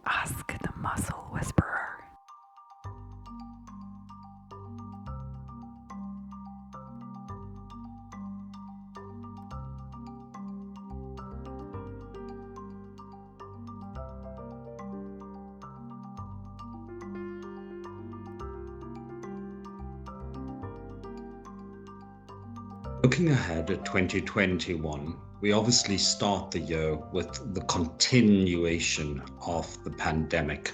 Ask the Muscle Whisperer. Looking ahead at 2021, we obviously start the year with the continuation of the pandemic,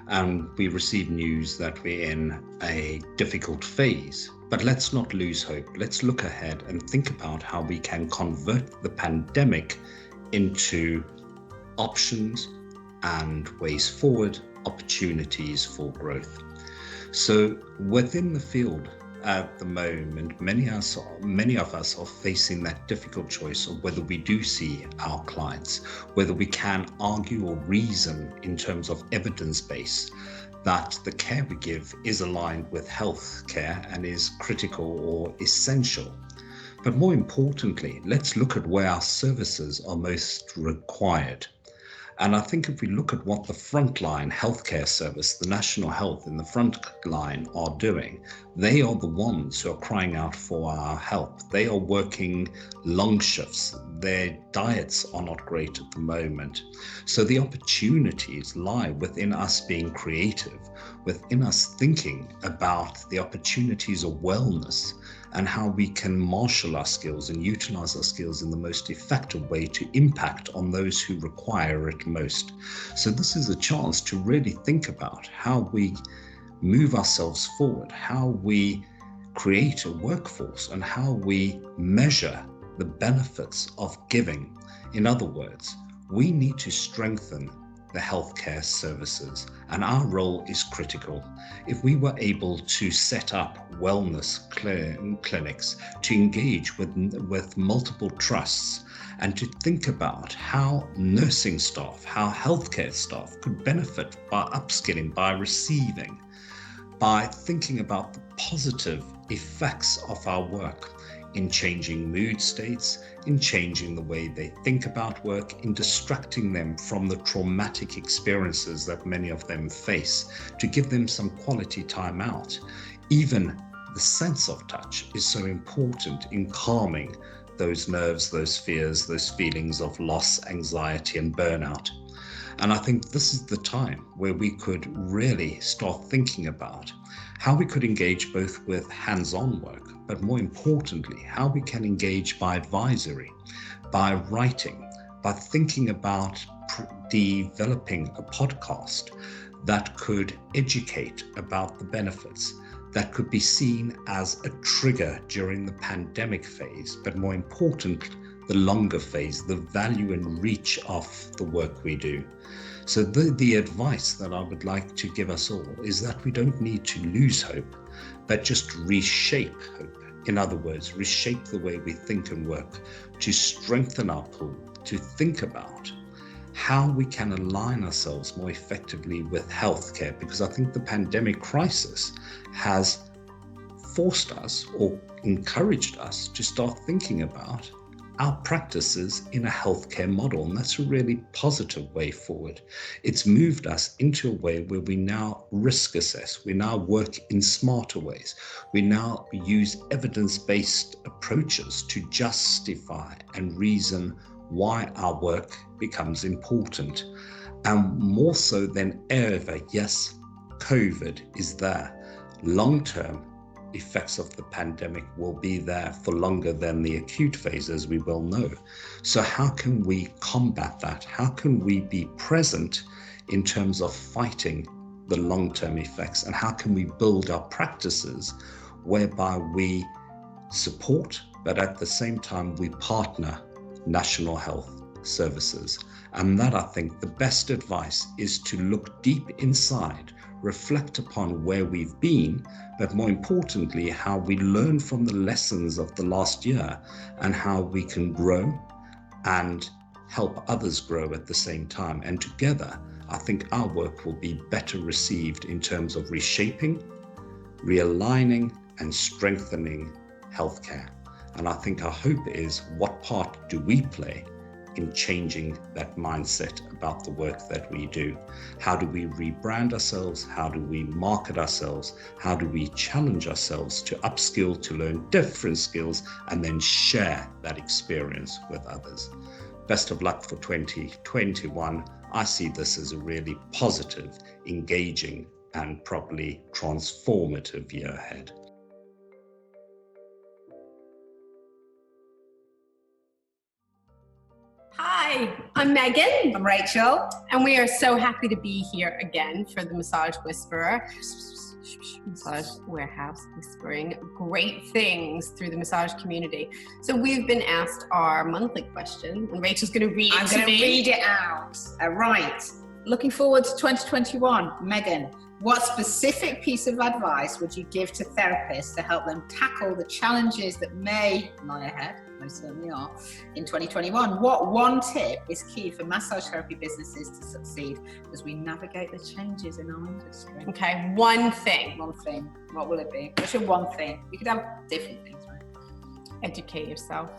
and we receive news that we're in a difficult phase. But let's not lose hope. Let's look ahead and think about how we can convert the pandemic into options and ways forward, opportunities for growth. So within the field at the moment, many of us are facing that difficult choice of whether we do see our clients, whether we can argue or reason in terms of evidence base that the care we give is aligned with health care and is critical or essential. But more importantly, let's look at where our services are most required. And I think if we look at what the frontline healthcare service, the National Health in the front line are doing, they are the ones who are crying out for our help. They are working long shifts. Their diets are not great at the moment. So the opportunities lie within us being creative, within us thinking about the opportunities of wellness and how we can marshal our skills and utilize our skills in the most effective way to impact on those who require it most. So this is a chance to really think about how we move ourselves forward, how we create a workforce, and how we measure the benefits of giving. In other words, we need to strengthen the healthcare services, and our role is critical. If we were able to set up wellness clinics, to engage with multiple trusts, and to think about how nursing staff, how healthcare staff could benefit by upskilling, by receiving, by thinking about the positive effects of our work in changing mood states, in changing the way they think about work, in distracting them from the traumatic experiences that many of them face, to give them some quality time out. Even the sense of touch is so important in calming those nerves, those fears, those feelings of loss, anxiety, and burnout. And I think this is the time where we could really start thinking about how we could engage both with hands-on work, but more importantly, how we can engage by advisory, by writing, by thinking about developing a podcast that could educate about the benefits, that could be seen as a trigger during the pandemic phase, but more important, the longer phase, the value and reach of the work we do. So the advice that I would like to give us all is that we don't need to lose hope, but just reshape hope. In other words, reshape the way we think and work to strengthen our pull, to think about how we can align ourselves more effectively with healthcare, because I think the pandemic crisis has forced us or encouraged us to start thinking about our practices in a healthcare model, and that's a really positive way forward. It's moved us into a way where we now risk assess, we now work in smarter ways, we now use evidence-based approaches to justify and reason why our work becomes important. And more so than ever, yes, COVID is there. Long-term effects of the pandemic will be there for longer than the acute phase, as we well know. So how can we combat that? How can we be present in terms of fighting the long-term effects? And how can we build our practices whereby we support, but at the same time we partner National Health services? And that, I think, the best advice is to look deep inside, reflect upon where we've been, but more importantly, how we learn from the lessons of the last year and how we can grow and help others grow at the same time. And together, I think our work will be better received in terms of reshaping, realigning, and strengthening healthcare. And I think our hope is, what part do we play in changing that mindset about the work that we do? How do we rebrand ourselves? How do we market ourselves? How do we challenge ourselves to upskill, to learn different skills, and then share that experience with others? Best of luck for 2021. I see this as a really positive, engaging, and probably transformative year ahead. Hi, I'm Megan. I'm Rachel. And we are so happy to be here again for the Massage Whisperer. Massage Warehouse, whispering great things through the massage community. So we've been asked our monthly question, and Rachel's going to read it to me. I'm going to read it out. Right. Looking forward to 2021. Megan, what specific piece of advice would you give to therapists to help them tackle the challenges that may lie ahead? Most certainly are, in 2021. What one tip is key for massage therapy businesses to succeed as we navigate the changes in our industry? Okay, one thing. One thing. What will it be? What's your one thing? You could have different things, right? Educate yourself.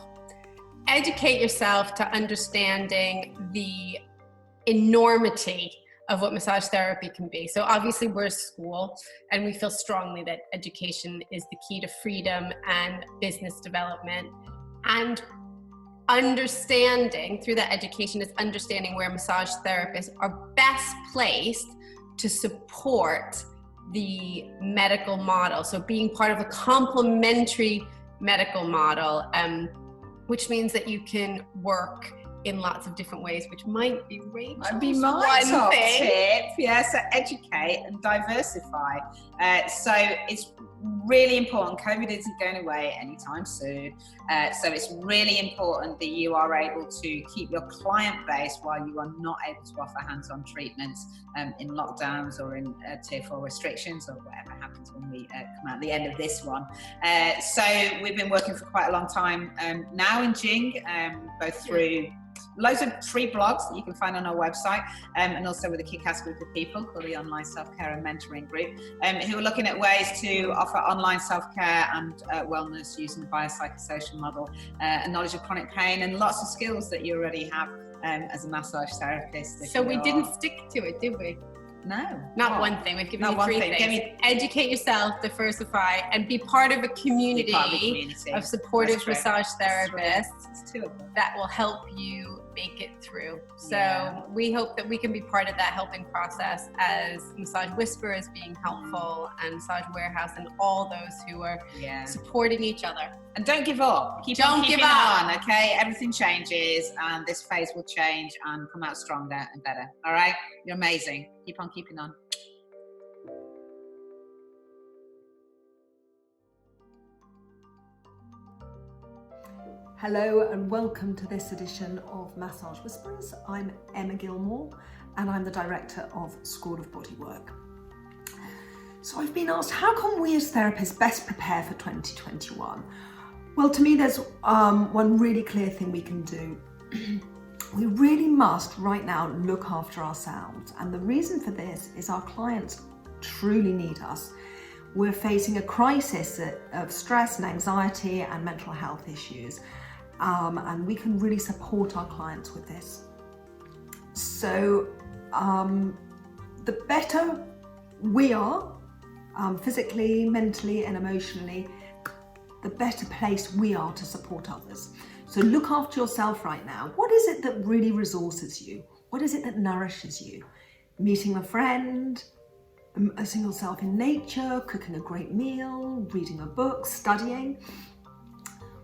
Educate yourself to understanding the enormity of what massage therapy can be. So obviously we're a school, and we feel strongly that education is the key to freedom and business development. And understanding through that education is understanding where massage therapists are best placed to support the medical model. So being part of a complementary medical model, which means that you can work in lots of different ways, which might be Rachel's Might be my one top thing. tip. Yeah, so educate and diversify. So it's really important. COVID isn't going away anytime soon. So it's really important that you are able to keep your client base while you are not able to offer hands-on treatments in lockdowns or in tier 4 restrictions or whatever happens when we come out the end of this one. So we've been working for quite a long time now in Jing, both through loads of free blogs that you can find on our website, and also with a kick-ass group of people called the Online Self-Care and Mentoring Group, who are looking at ways to offer online self-care and wellness using the biopsychosocial model, and knowledge of chronic pain, and lots of skills that you already have as a massage therapist. So we didn't stick to it, did we? No. Not one thing. We've given Not you one three thing. things. Educate yourself, diversify, and be part of a community of supportive That's massage That's therapists It's two of them. that will help you make it through. So Yeah. we hope that we can be part of that helping process as Massage Whisperers being helpful, and Massage Warehouse, and all those who are Yeah. supporting each other. And don't give up. Keep Don't on give keeping up. on, okay? Everything changes, and this phase will change and come out stronger and better. All right? You're amazing. Keep on keeping on. Hello and welcome to this edition of Massage Whisperers. I'm Emma Gilmore and I'm the director of School of Bodywork. So I've been asked, how can we as therapists best prepare for 2021? Well, to me there's one really clear thing we can do. We really must right now look after ourselves, and the reason for this is our clients truly need us. We're facing a crisis of stress and anxiety and mental health issues. And we can really support our clients with this. So the better we are physically, mentally and emotionally, the better place we are to support others. So look after yourself right now. What is it that really resources you? What is it that nourishes you? Meeting a friend, immersing yourself in nature, cooking a great meal, reading a book, studying.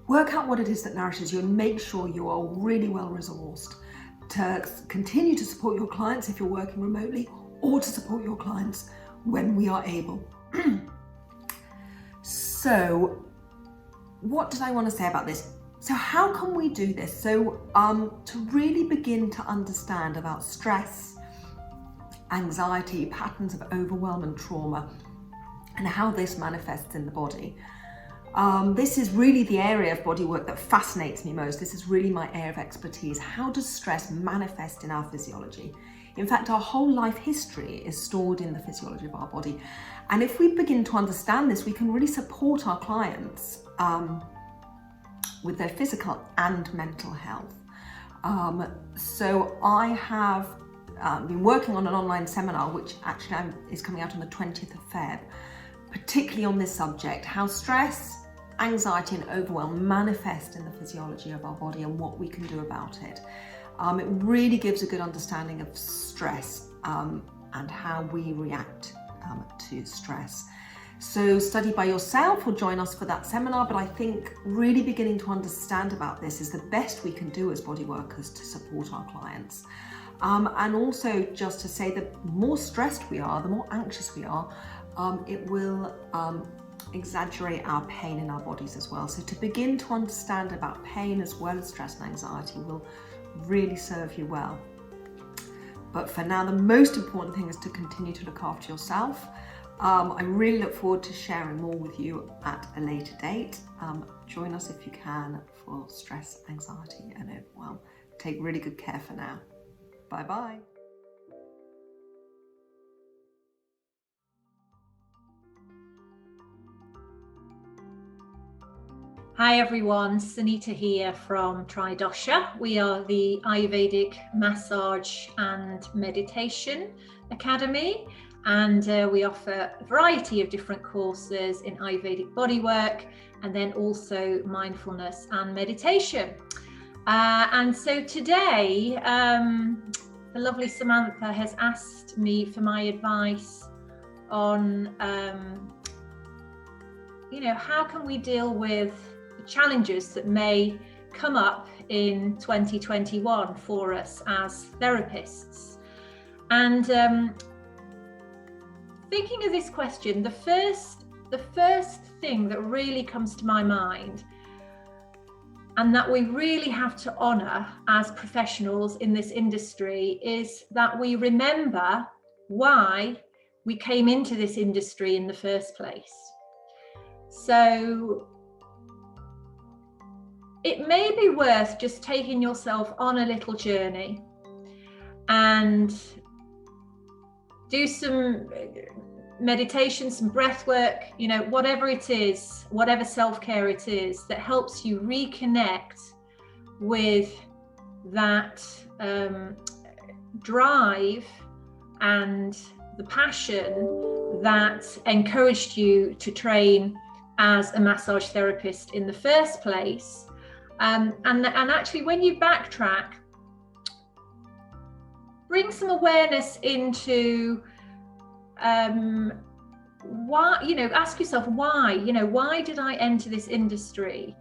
Work out what it is that nourishes you and make sure you are really well resourced to continue to support your clients if you're working remotely, or to support your clients when we are able. So what did I want to say about this? So how can we do this? So to really begin to understand about stress, anxiety, patterns of overwhelm and trauma, and how this manifests in the body. This is really the area of bodywork that fascinates me most. This is really my area of expertise. How does stress manifest in our physiology? In fact, our whole life history is stored in the physiology of our body. And if we begin to understand this, we can really support our clients with their physical and mental health. So I have been working on an online seminar, which actually is coming out on the 20th of Feb, particularly on this subject, how stress, anxiety and overwhelm manifest in the physiology of our body and what we can do about it. It really gives a good understanding of stress and how we react to stress. So study by yourself or join us for that seminar, but I think really beginning to understand about this is the best we can do as body workers to support our clients. And also just to say that the more stressed we are, the more anxious we are, it will exaggerate our pain in our bodies as well. So to begin to understand about pain as well as stress and anxiety will really serve you well. But for now, the most important thing is to continue to look after yourself. I really look forward to sharing more with you at a later date. Join us if you can for stress, anxiety and overwhelm. Take really good care for now. Bye bye. Hi everyone, Sunita here from Tridosha. We are the Ayurvedic Massage and Meditation Academy, and we offer a variety of different courses in Ayurvedic bodywork and then also mindfulness and meditation. And so today, the lovely Samantha has asked me for my advice on, how can we deal with challenges that may come up in 2021 for us as therapists. And thinking of this question, the first thing that really comes to my mind, and that we really have to honour as professionals in this industry, is that we remember why we came into this industry in the first place. So it may be worth just taking yourself on a little journey and do some meditation, some breath work, whatever it is, whatever self-care it is that helps you reconnect with that drive and the passion that encouraged you to train as a massage therapist in the first place. And actually, when you backtrack, bring some awareness into why, ask yourself why, why did I enter this industry?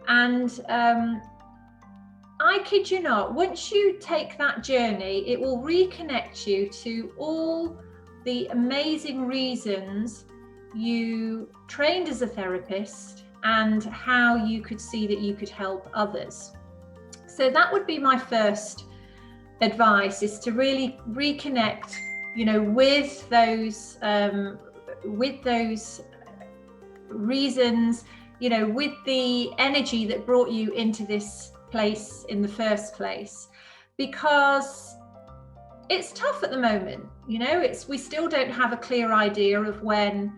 And I kid you not, once you take that journey, it will reconnect you to all the amazing reasons you trained as a therapist and how you could see that you could help others. So that would be my first advice, is to really reconnect, with those reasons, with the energy that brought you into this place in the first place, because it's tough at the moment. We still don't have a clear idea of when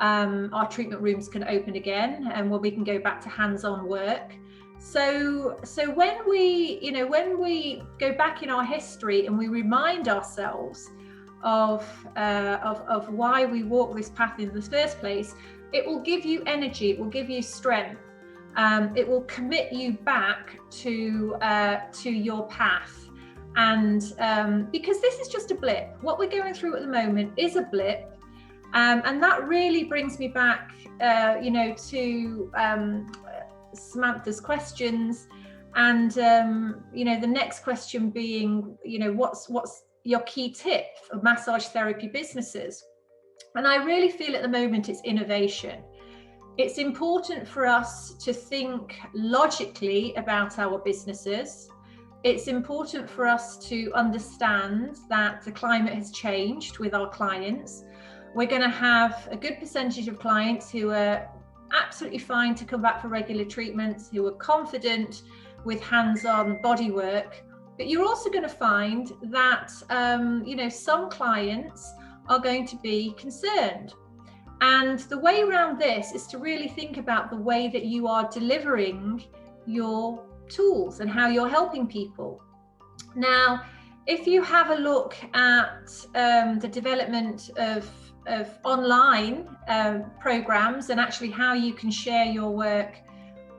our treatment rooms can open again and when we can go back to hands-on work. So when we go back in our history and we remind ourselves of why we walk this path in the first place, it will give you energy, it will give you strength, it will commit you back to your path. And because this is just a blip, what we're going through at the moment is a blip. And that really brings me back, to Samantha's questions, and the next question being, what's your key tip for massage therapy businesses? And I really feel at the moment it's innovation. It's important for us to think logically about our businesses. It's important for us to understand that the climate has changed with our clients. We're going to have a good percentage of clients who are absolutely fine to come back for regular treatments, who are confident with hands-on body work. But you're also going to find that, some clients are going to be concerned. And the way around this is to really think about the way that you are delivering your tools and how you're helping people. Now, if you have a look at the development of online programs and actually how you can share your work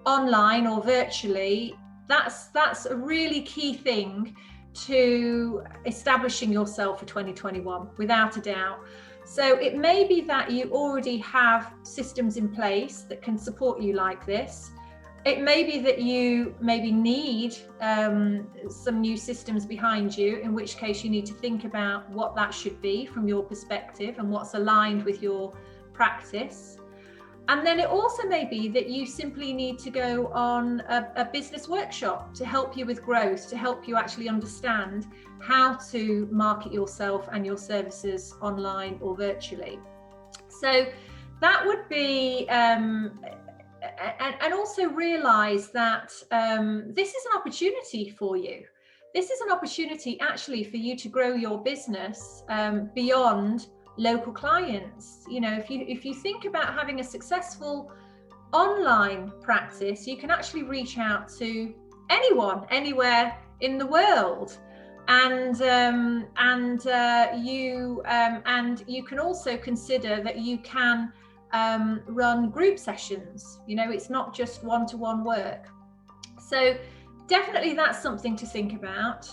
online or virtually, that's a really key thing to establishing yourself for 2021, without a doubt. So it may be that you already have systems in place that can support you like this. It may be that you maybe need some new systems behind you, in which case you need to think about what that should be from your perspective and what's aligned with your practice. And then it also may be that you simply need to go on a business workshop to help you with growth, to help you actually understand how to market yourself and your services online or virtually. So that would be, and also realize that this is an opportunity for you. This is an opportunity actually for you to grow your business beyond local clients. You know, if you think about having a successful online practice, you can actually reach out to anyone, anywhere in the world, and you can also consider that you can run group sessions. You know, it's not just one-to-one work. So definitely that's something to think about.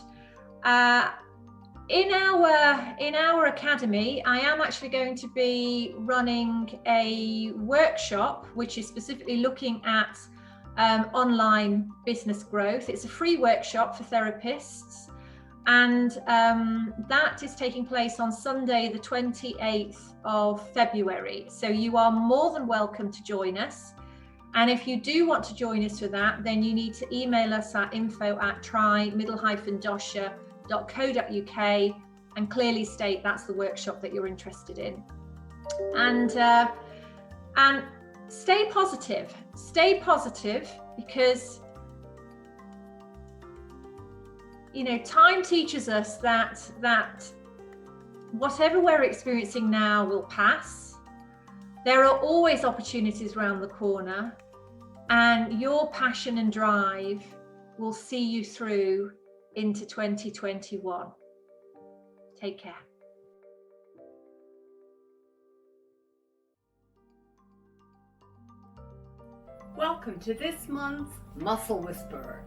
In our academy, I am actually going to be running a workshop which is specifically looking at online business growth. It's a free workshop for therapists, and that is taking place on Sunday the 28th of February. So you are more than welcome to join us. And if you do want to join us for that, then you need to email us at info@try-dosha.co.uk and clearly state that's the workshop that you're interested in. And stay positive because, you know, time teaches us that whatever we're experiencing now will pass. There are always opportunities around the corner, and your passion and drive will see you through into 2021. Take care. Welcome to this month's Muscle Whisperer.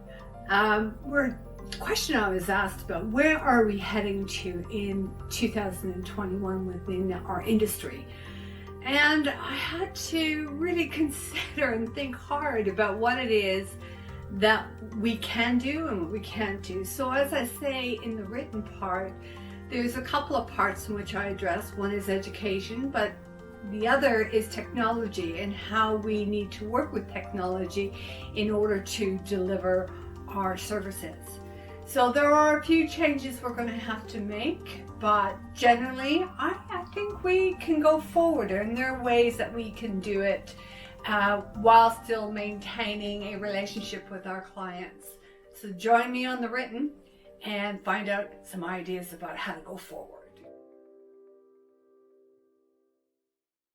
The question I was asked about, where are we heading to in 2021 within our industry? And I had to really consider and think hard about what it is that we can do and what we can't do. So as I say in the written part, there's a couple of parts in which I address. One is education, but the other is technology and how we need to work with technology in order to deliver our services. So there are a few changes we're going to have to make, but generally I think we can go forward, and there are ways that we can do it while still maintaining a relationship with our clients. So join me on the written and find out some ideas about how to go forward.